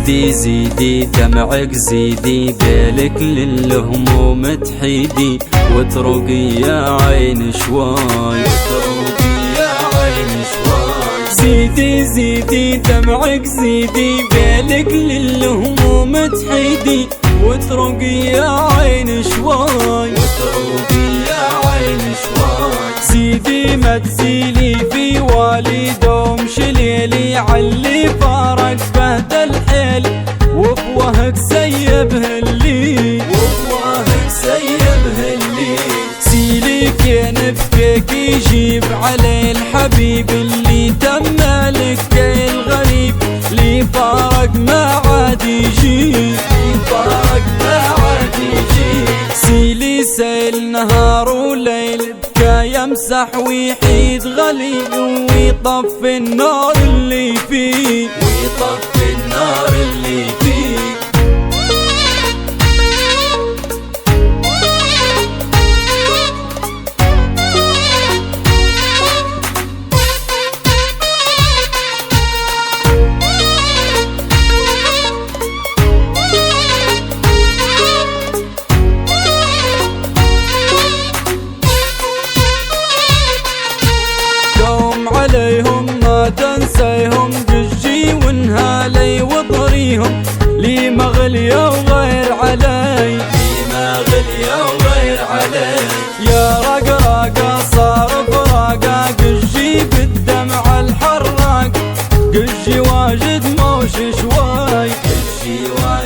زيدي زيدي دمعك زيدي، بالك للهموم تحيدي، واترقي يا عين شوي، واترقي يا عين شوي. زيدي زيدي دمعك زيدي، بالك للهموم تحيدي، واترقي يا عين شوي، واترقي يا عين شوي. زيدي ما تزيلي في والد ومشليلي علي فارق بهد الحيل، وفوهك سيبه اللي، وفوهك سيبه اللي. سيلي كنفك يجيب علي الحبيب اللي تملك الغريب، لي فارق ما عاد يجي، لي فارق ما عاد يجي. سيلي سيل نهار وليل بكى يمسح ويحيد غليل، ويطفي النار اللي فيه، ويطفي النار اللي فيه. عليهم ما تنسيهم دجي وانهالي وضريهم، لي مغلية وغير علي، لي مغلية وغير علي. يا رقراقة صار فراقة قجي بالدمع الحراق، قجي واجد موش شوي، قجي واجد